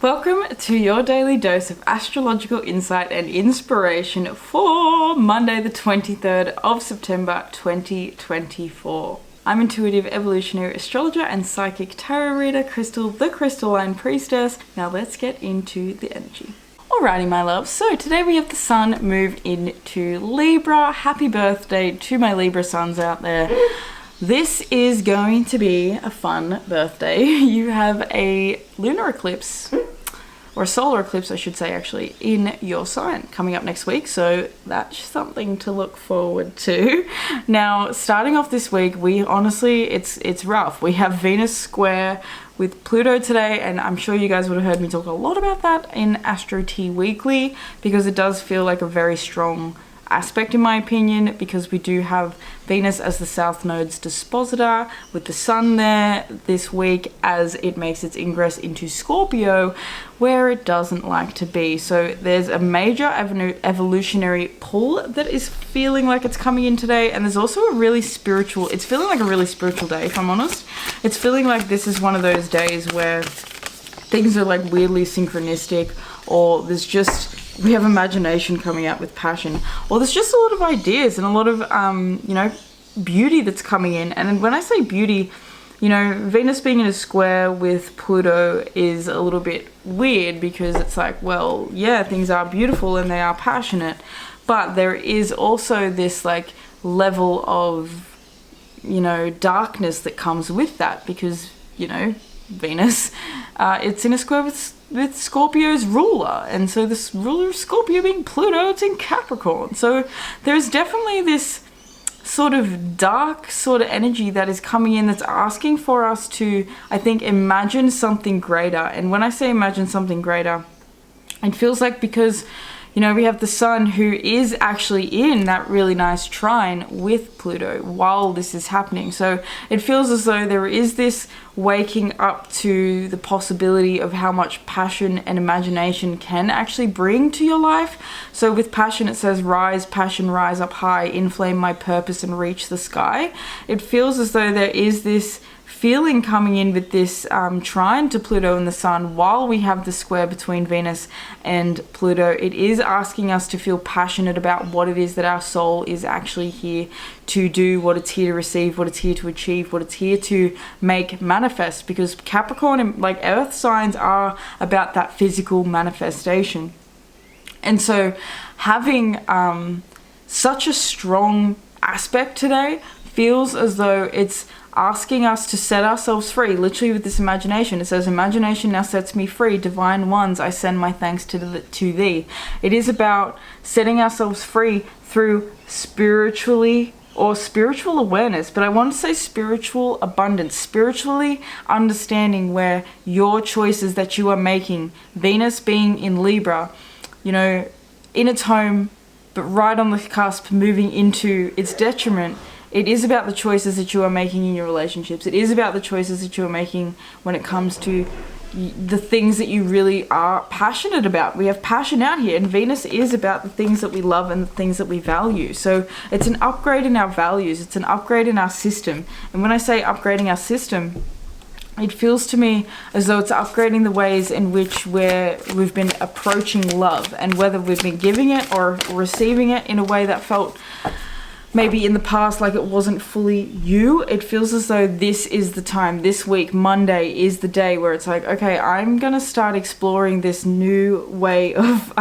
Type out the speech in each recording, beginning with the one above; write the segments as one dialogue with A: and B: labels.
A: Welcome to your daily dose of astrological insight and inspiration for Monday the 23rd of September 2024. I'm intuitive evolutionary astrologer and psychic tarot reader Crystal, the crystalline priestess. Now let's get into the energy. Alrighty my loves, so today we have the sun move into Libra. Happy birthday to my Libra sons out there. This is going to be a fun birthday. You have a lunar eclipse, or a solar eclipse I should say actually, in your sign coming up next week, so that's something to look forward to. Now starting off this week, we honestly, it's rough. We have Venus square with Pluto today, and I'm sure you guys would have heard me talk a lot about that in Astro Tea Weekly, because it does feel like a very strong aspect in my opinion, because we do have Venus as the South Node's dispositor with the sun there this week as it makes its ingress into Scorpio, where it doesn't like to be. So there's a major evolutionary pull that is feeling like it's coming in today, and there's also a really spiritual, it's feeling like a really spiritual day if I'm honest. It's feeling like this is one of those days where things are like weirdly synchronistic, or there's just, we have imagination coming out with passion, or there's just a lot of ideas and a lot of you know, beauty that's coming in. And when I say beauty, you know, Venus being in a square with Pluto is a little bit weird, because it's like, well, yeah, things are beautiful and they are passionate, but there is also this like level of, you know, darkness that comes with that, because, you know, Venus, it's in a square with Scorpio's ruler, and so this ruler of Scorpio being Pluto, it's in Capricorn. So there's definitely this sort of dark sort of energy that is coming in, that's asking for us to, I think, imagine something greater. And when I say imagine something greater, it feels like, because, you know, we have the sun who is actually in that really nice trine with Pluto while this is happening. So it feels as though there is this waking up to the possibility of how much passion and imagination can actually bring to your life. So with passion, it says, rise, passion, rise up high, inflame my purpose and reach the sky. It feels as though there is this feeling coming in with this trine to Pluto and the sun while we have the square between Venus and Pluto. It is asking us to feel passionate about what it is that our soul is actually here to do, what it's here to receive, what it's here to achieve, what it's here to make manifest, because Capricorn and like earth signs are about that physical manifestation. And so having such a strong aspect today feels as though it's asking us to set ourselves free, literally with this imagination. It says, imagination now sets me free, divine ones, I send my thanks to thee. It is about setting ourselves free through spiritually, or spiritual awareness, but I want to say spiritual abundance, spiritually understanding where your choices that you are making, Venus being in Libra, you know, in its home, but right on the cusp, moving into its detriment. It is about the choices that you are making in your relationships. It is about the choices that you are making when it comes to the things that you really are passionate about. We have passion out here, and Venus is about the things that we love and the things that we value. So it's an upgrade in our values. It's an upgrade in our system. And when I say upgrading our system, it feels to me as though it's upgrading the ways in which we've been approaching love, and whether we've been giving it or receiving it in a way that felt maybe in the past like it wasn't fully you. It feels as though this is the time, this week, Monday is the day where it's like, okay, I'm gonna start exploring this new way of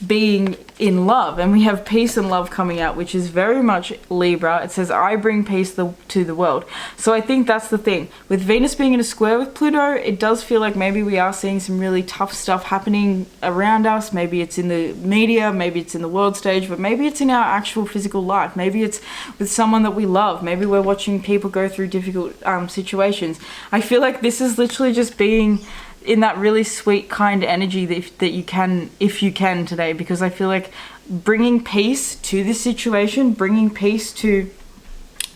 A: being in love. And we have peace and love coming out, which is very much Libra. It says, I bring peace to the world. So I think that's the thing. With Venus being in a square with Pluto, it does feel like maybe we are seeing some really tough stuff happening around us. Maybe it's in the media, maybe it's in the world stage, but maybe it's in our actual physical life. Maybe it's with someone that we love. Maybe we're watching people go through difficult situations. I feel like this is literally just being in that really sweet, kind energy that you can, if you can today, because I feel like bringing peace to this situation, bringing peace to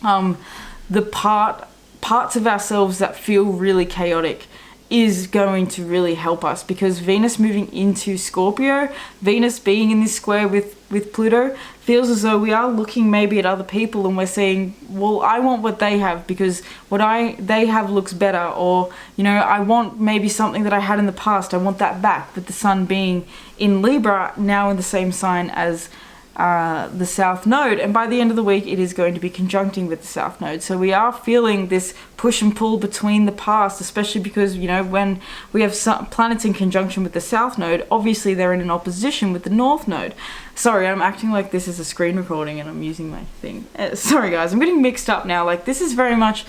A: the parts of ourselves that feel really chaotic, is going to really help us, because Venus moving into Scorpio, Venus being in this square with Pluto, feels as though we are looking maybe at other people and we're saying, well, I want what they have because what they have looks better, or, you know, I want maybe something that I had in the past, I want that back. With the sun being in Libra, now in the same sign as the South Node, and by the end of the week it is going to be conjuncting with the South Node. So we are feeling this push and pull between the past, especially because, you know, when we have planets in conjunction with the South Node, obviously they're in an opposition with the North Node. Sorry, I'm acting like this is a screen recording and I'm using my thing. Sorry guys, I'm getting mixed up now. Like, this is very much,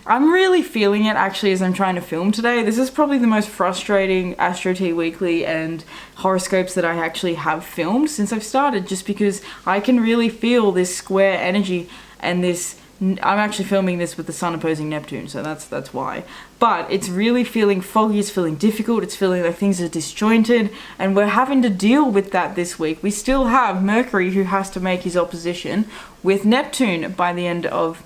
A: I'm really feeling it actually as I'm trying to film today. This is probably the most frustrating Astro Tea Weekly and horoscopes that I actually have filmed since I've started, just because I can really feel this square energy and this, I'm actually filming this with the Sun opposing Neptune, so that's why. But it's really feeling foggy, it's feeling difficult, it's feeling like things are disjointed, and we're having to deal with that this week. We still have Mercury, who has to make his opposition with Neptune by the end of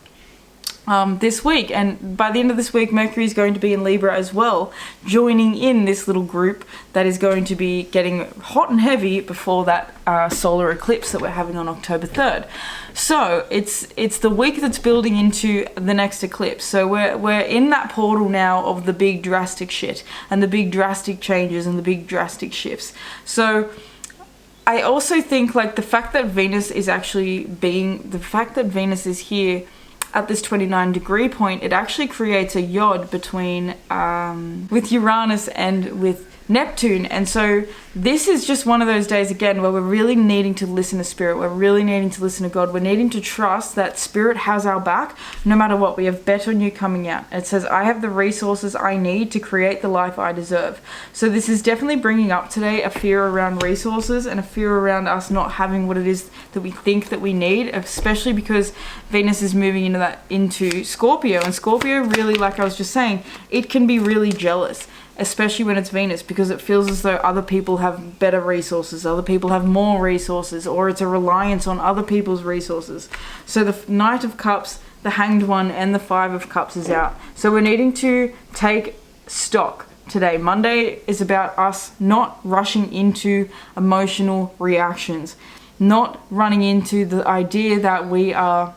A: this week, and by the end of this week Mercury is going to be in Libra as well, joining in this little group that is going to be getting hot and heavy before that solar eclipse that we're having on October 3rd. So it's the week that's building into the next eclipse. So we're in that portal now of the big drastic shit and the big drastic changes and the big drastic shifts. So I also think, like, the fact that Venus is here at this 29-degree point, it actually creates a yod between with Uranus and with Neptune. And so this is just one of those days again where we're really needing to listen to Spirit, we're really needing to listen to God, we're needing to trust that Spirit has our back no matter what. We have Bet on You coming out. It says, I have the resources I need to create the life I deserve. So this is definitely bringing up today a fear around resources and a fear around us not having what it is that we think that we need, especially because Venus is moving into Scorpio, and Scorpio really, like I was just saying, it can be really jealous, especially when it's Venus, because it feels as though other people have better resources, other people have more resources, or it's a reliance on other people's resources. So the Knight of Cups, the Hanged One, and the Five of Cups is out. So we're needing to take stock today. Monday is about us not rushing into emotional reactions, not running into the idea that we are,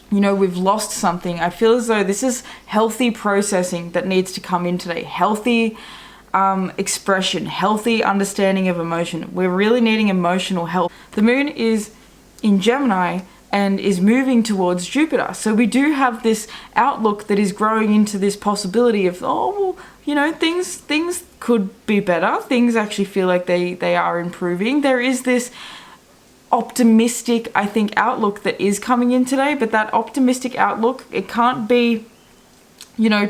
A: you know, we've lost something. I feel as though this is healthy processing that needs to come in today. Healthy expression, healthy understanding of emotion. We're really needing emotional health. The moon is in Gemini and is moving towards Jupiter. So we do have this outlook that is growing into this possibility of, oh, well, you know, things could be better. Things actually feel like they are improving. There is this optimistic, I think, outlook that is coming in today, but that optimistic outlook, it can't be, you know,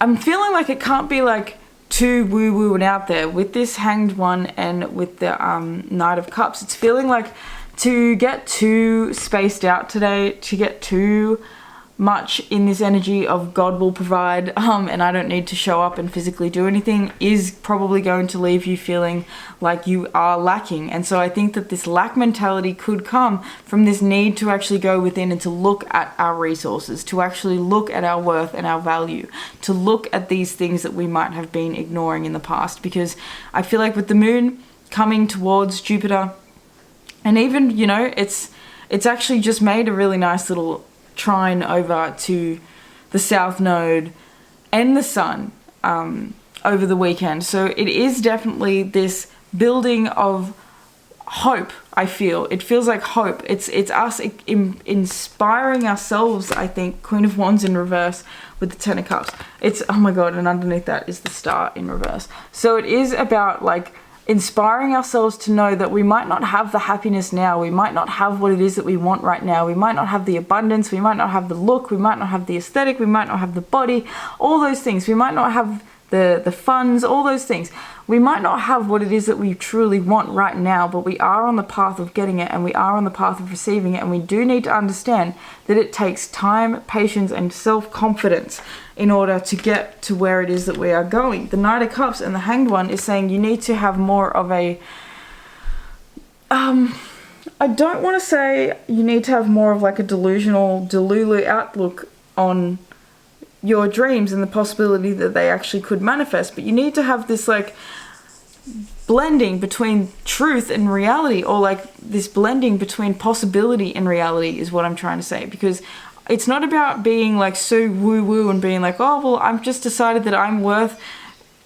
A: I'm feeling like it can't be like too woo-woo and out there. With this Hanged One and with the Knight of Cups, it's feeling like to get too spaced out today, to get too much in this energy of God will provide, and I don't need to show up and physically do anything, is probably going to leave you feeling like you are lacking. And so I think that this lack mentality could come from this need to actually go within and to look at our resources, to actually look at our worth and our value, to look at these things that we might have been ignoring in the past. Because I feel like with the moon coming towards Jupiter, and even, you know, it's actually just made a really nice little trine over to the South Node and the Sun over the weekend. So it is definitely this building of hope. I feel it feels like hope. It's us inspiring ourselves. I think Queen of Wands in reverse with the Ten of Cups. It's, oh my god, and underneath that is the Star in reverse. So it is about like inspiring ourselves to know that we might not have the happiness now, we might not have what it is that we want right now, we might not have the abundance, we might not have the look, we might not have the aesthetic, we might not have the body, all those things, we might not have the funds, all those things. We might not have what it is that we truly want right now, but we are on the path of getting it, and we are on the path of receiving it, and we do need to understand that it takes time, patience, and self-confidence in order to get to where it is that we are going. The Knight of Cups and the Hanged One is saying you need to have more of a, I don't want to say you need to have more of like a delusional, delulu outlook on your dreams and the possibility that they actually could manifest. But you need to have this like blending between truth and reality, or like this blending between possibility and reality is what I'm trying to say. Because it's not about being like so woo-woo and being like, oh, well, I've just decided that I'm worth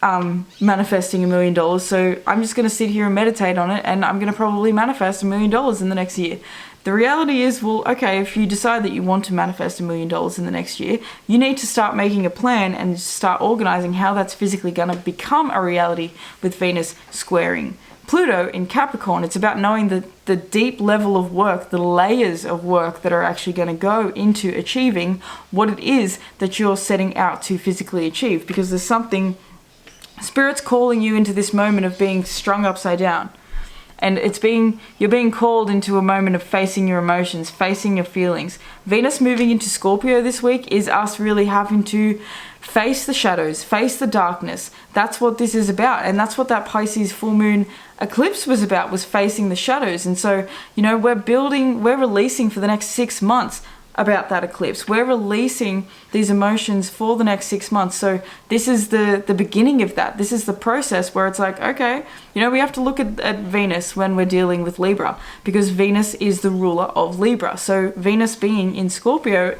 A: manifesting $1 million, so I'm just going to sit here and meditate on it, and I'm going to probably manifest $1 million in the next year. The reality is, well, okay, if you decide that you want to manifest $1 million in the next year, you need to start making a plan and start organizing how that's physically going to become a reality with Venus squaring Pluto in Capricorn. It's about knowing the deep level of work, the layers of work that are actually going to go into achieving what it is that you're setting out to physically achieve, because there's something, Spirit's calling you into this moment of being strung upside down. And you're being called into a moment of facing your emotions, facing your feelings. Venus moving into Scorpio this week is us really having to face the shadows, face the darkness. That's what this is about. And that's what that Pisces full moon eclipse was about, was facing the shadows. And so, you know, we're releasing for the next 6 months about that eclipse. We're releasing these emotions for the next 6 months. So this is the beginning of that. This is the process where it's like, okay, you know, we have to look at Venus when we're dealing with Libra, because Venus is the ruler of Libra. So Venus being in Scorpio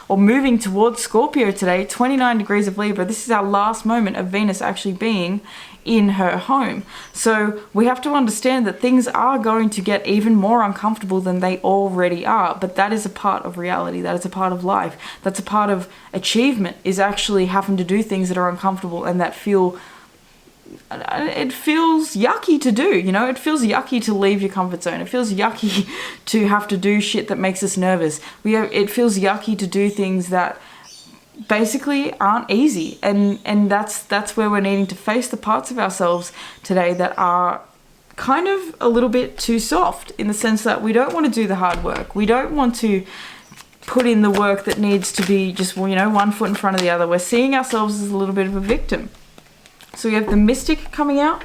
A: or moving towards Scorpio today, 29 degrees of Libra, this is our last moment of Venus actually being in her home. So we have to understand that things are going to get even more uncomfortable than they already are, but that is a part of reality. That is a part of life. That's a part of achievement, is actually having to do things that are uncomfortable and that it feels yucky to do, you know. It feels yucky to leave your comfort zone. It feels yucky to have to do shit that makes us nervous. It feels yucky to do things that basically aren't easy, and that's where we're needing to face the parts of ourselves today that are kind of a little bit too soft, in the sense that we don't want to do the hard work. We don't want to put in the work that needs to be just, you know, one foot in front of the other. We're seeing ourselves as a little bit of a victim. So we have the Mystic coming out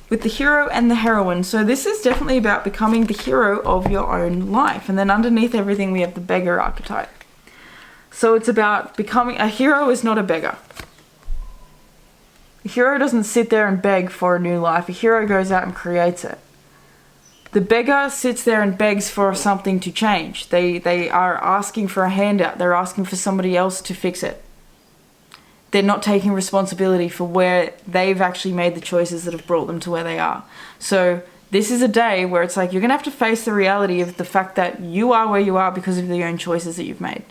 A: with the Hero and the Heroine. So this is definitely about becoming the hero of your own life. And then underneath everything we have the Beggar archetype. So it's about becoming a hero. Is not a beggar. A hero doesn't sit there and beg for a new life. A hero goes out and creates it. The beggar sits there and begs for something to change. They are asking for a handout. They're asking for somebody else to fix it. They're not taking responsibility for where they've actually made the choices that have brought them to where they are. So this is a day where it's like you're going to have to face the reality of the fact that you are where you are because of the own choices that you've made.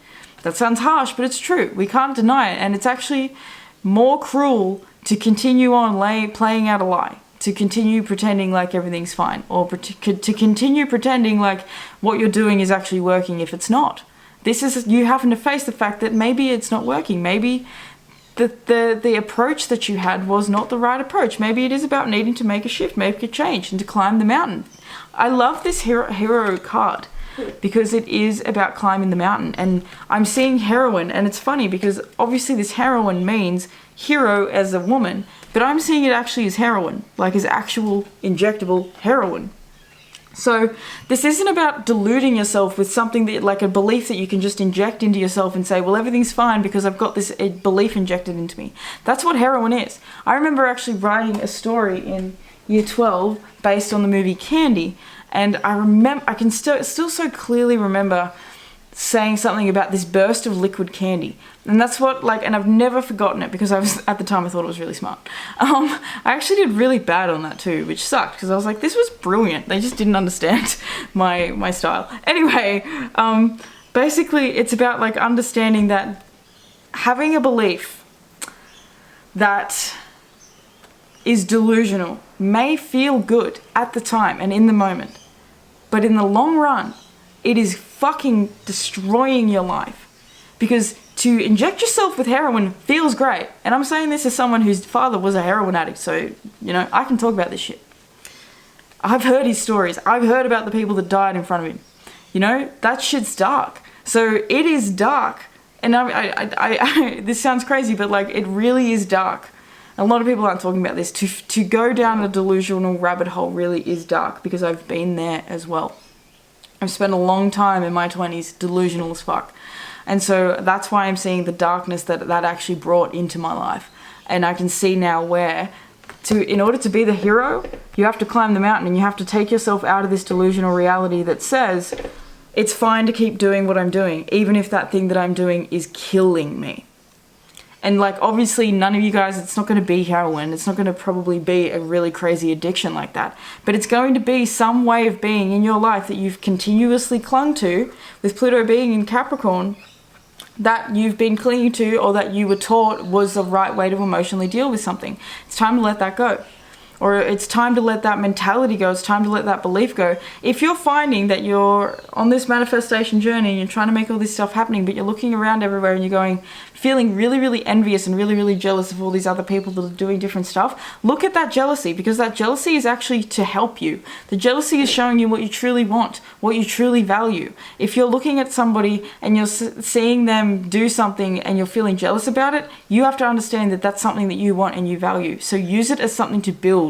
A: That sounds harsh, but it's true. We can't deny it. And it's actually more cruel to continue on playing out a lie, to continue pretending like everything's fine, or to continue pretending like what you're doing is actually working if it's not. This is you having to face the fact that maybe it's not working. Maybe the approach that you had was not the right approach. Maybe it is about needing to make a shift, make a change, and to climb the mountain. I love this hero card, because it is about climbing the mountain. And I'm seeing heroine, and it's funny because obviously this heroine means hero as a woman, but I'm seeing it actually as heroin, like as actual injectable heroin. So this isn't about deluding yourself with something that, like a belief that you can just inject into yourself and say, well, everything's fine because I've got this belief injected into me. That's what heroin is. I remember actually writing a story in year 12 based on the movie Candy, and I can still so clearly remember saying something about this burst of liquid candy. And that's what, and I've never forgotten it, because at the time I thought it was really smart. I actually did really bad on that too, which sucked, because I was like, this was brilliant. They just didn't understand my style. Anyway, basically it's about understanding that having a belief that is delusional may feel good at the time and in the moment, but in the long run, it is fucking destroying your life. Because to inject yourself with heroin feels great. And I'm saying this as someone whose father was a heroin addict, so, I can talk about this shit. I've heard his stories. I've heard about the people that died in front of him. That shit's dark. So it is dark. And this sounds crazy, but it really is dark. A lot of people aren't talking about this. To go down a delusional rabbit hole really is dark, because I've been there as well. I've spent a long time in my 20s delusional as fuck. And so that's why I'm seeing the darkness that actually brought into my life. And I can see now where in order to be the hero, you have to climb the mountain, and you have to take yourself out of this delusional reality that says it's fine to keep doing what I'm doing, even if that thing that I'm doing is killing me. And like, obviously none of you guys, it's not going to be heroin. It's not going to probably be a really crazy addiction like that. But it's going to be some way of being in your life that you've continuously clung to, with Pluto being in Capricorn, that you've been clinging to, or that you were taught was the right way to emotionally deal with something. It's time to let that go. Or it's time to let that mentality go. It's time to let that belief go. If you're finding that you're on this manifestation journey and you're trying to make all this stuff happening, but you're looking around everywhere and you're going, feeling really, really envious and really, really jealous of all these other people that are doing different stuff, look at that jealousy, because that jealousy is actually to help you. The jealousy is showing you what you truly want, what you truly value. If you're looking at somebody and you're seeing them do something and you're feeling jealous about it, you have to understand that that's something that you want and you value. So use it as something to build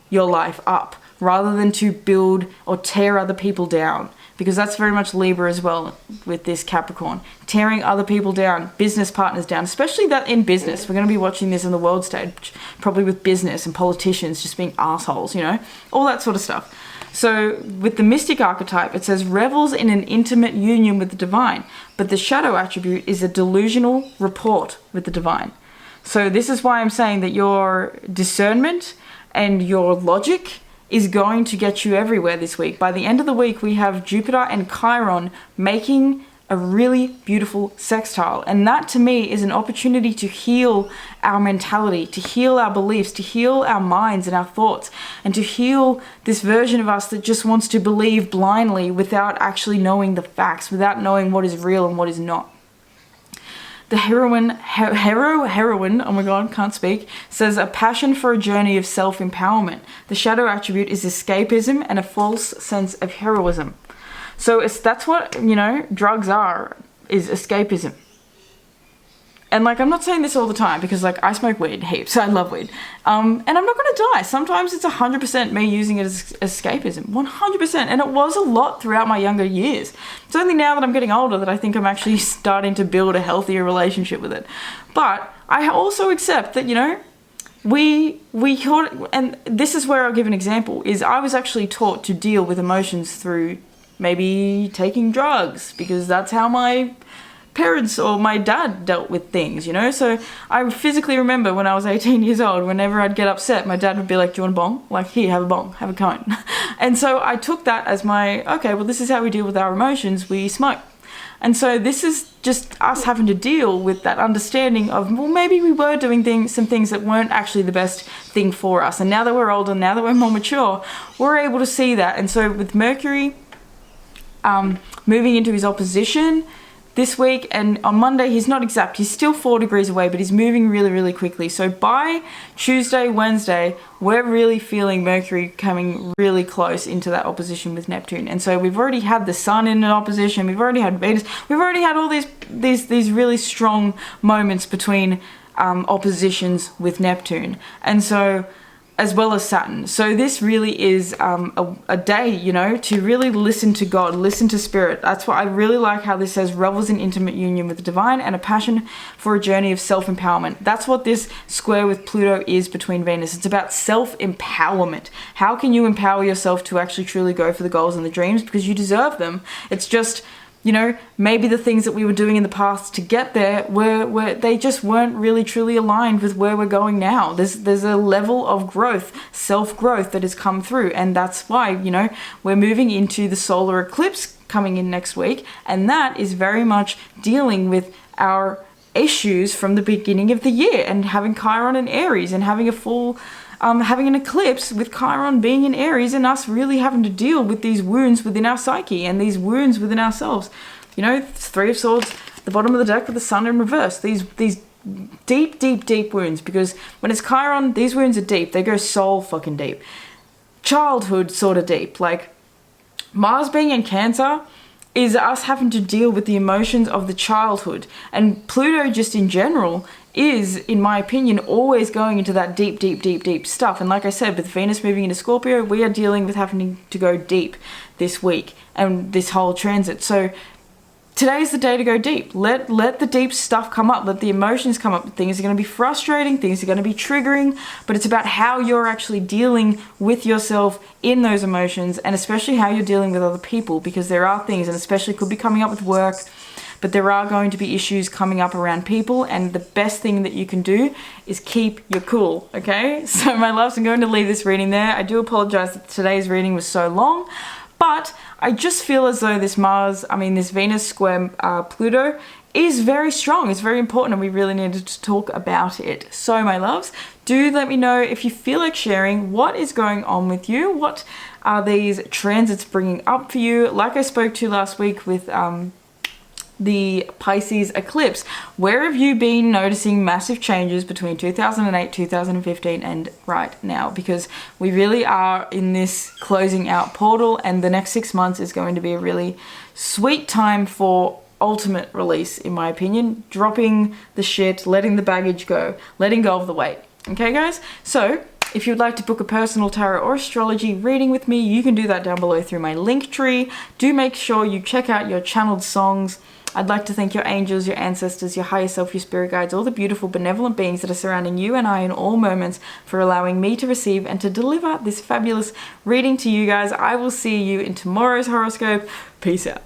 A: your life up, rather than to build or tear other people down, because that's very much Libra as well with this Capricorn. Tearing other people down, business partners down, especially that in business. We're going to be watching this in the world stage, probably with business and politicians just being assholes, you know, all that sort of stuff. So with the mystic archetype, it says revels in an intimate union with the divine, but the shadow attribute is a delusional rapport with the divine. So this is why I'm saying that your discernment and your logic is going to get you everywhere this week. By the end of the week, we have Jupiter and Chiron making a really beautiful sextile. And that to me is an opportunity to heal our mentality, to heal our beliefs, to heal our minds and our thoughts, and to heal this version of us that just wants to believe blindly without actually knowing the facts, without knowing what is real and what is not. The heroine, oh my god, can't speak, says a passion for a journey of self-empowerment. The shadow attribute is escapism and a false sense of heroism. So that's what, you know, drugs are, is escapism. And like, I'm not saying this all the time because like I smoke weed heaps, I love weed. And I'm not gonna die. Sometimes it's 100% me using it as escapism, 100%. And it was a lot throughout my younger years. It's only now that I'm getting older that I think I'm actually starting to build a healthier relationship with it. But I also accept that, you know, we taught, and this is where I'll give an example, is I was actually taught to deal with emotions through maybe taking drugs, because that's how my parents or my dad dealt with things, you know. So I physically remember when I was 18 years old, whenever I'd get upset, my dad would be like, do you want a bong? Like, here, have a bong, have a cone. And so I took that as my, okay, well, this is how we deal with our emotions, we smoke. And so this is just us having to deal with that understanding of, well, maybe we were doing some things that weren't actually the best thing for us. And now that we're older, now that we're more mature, we're able to see that. And so with Mercury moving into his opposition this week, and on Monday he's not exact, he's still 4 degrees away, but he's moving really, really quickly. So by Tuesday, Wednesday, we're really feeling Mercury coming really close into that opposition with Neptune. And so we've already had the Sun in an opposition, we've already had Venus, we've already had all these really strong moments between oppositions with Neptune. And so, as well as Saturn. So this really is a day, you know, to really listen to God, listen to Spirit. That's why I really like how this says revels in intimate union with the divine and a passion for a journey of self-empowerment. That's what this square with Pluto is between Venus. It's about self-empowerment. How can you empower yourself to actually truly go for the goals and the dreams? Because you deserve them. It's just, you know, maybe the things that we were doing in the past to get there were they just weren't really truly aligned with where we're going now. There's a level of growth, self-growth that has come through, and that's why, you know, we're moving into the solar eclipse coming in next week, and that is very much dealing with our issues from the beginning of the year, and having Chiron in Aries and having a full having an eclipse with Chiron being in Aries, and us really having to deal with these wounds within our psyche and these wounds within ourselves. You know, Three of Swords, the bottom of the deck with the Sun in reverse. These deep, deep, deep wounds, because when it's Chiron, these wounds are deep. They go soul fucking deep. Childhood sort of deep. Like, Mars being in Cancer is us having to deal with the emotions of the childhood. And Pluto just in general is, in my opinion, always going into that deep, deep, deep, deep stuff. And like I said, with Venus moving into Scorpio, we are dealing with having to go deep this week and this whole transit. So today's the day to go deep. Let the deep stuff come up. Let the emotions come up. Things are going to be frustrating. Things are going to be triggering. But it's about how you're actually dealing with yourself in those emotions, and especially how you're dealing with other people, because there are things, and especially could be coming up with work, but there are going to be issues coming up around people, and the best thing that you can do is keep your cool, okay? So my loves, I'm going to leave this reading there. I do apologize that today's reading was so long, but I just feel as though this this Venus square Pluto is very strong. It's very important, and we really needed to talk about it. So my loves, do let me know if you feel like sharing what is going on with you. What are these transits bringing up for you? Like I spoke to last week with the Pisces eclipse, where have you been noticing massive changes between 2008, 2015 and right now? Because we really are in this closing out portal, and the next 6 months is going to be a really sweet time for ultimate release, in my opinion. Dropping the shit, letting the baggage go, letting go of the weight. Okay guys, so if you'd like to book a personal tarot or astrology reading with me, you can do that down below through my link tree. Do make sure you check out your channeled songs. I'd like to thank your angels, your ancestors, your higher self, your spirit guides, all the beautiful benevolent beings that are surrounding you and I in all moments, for allowing me to receive and to deliver this fabulous reading to you guys. I will see you in tomorrow's horoscope. Peace out.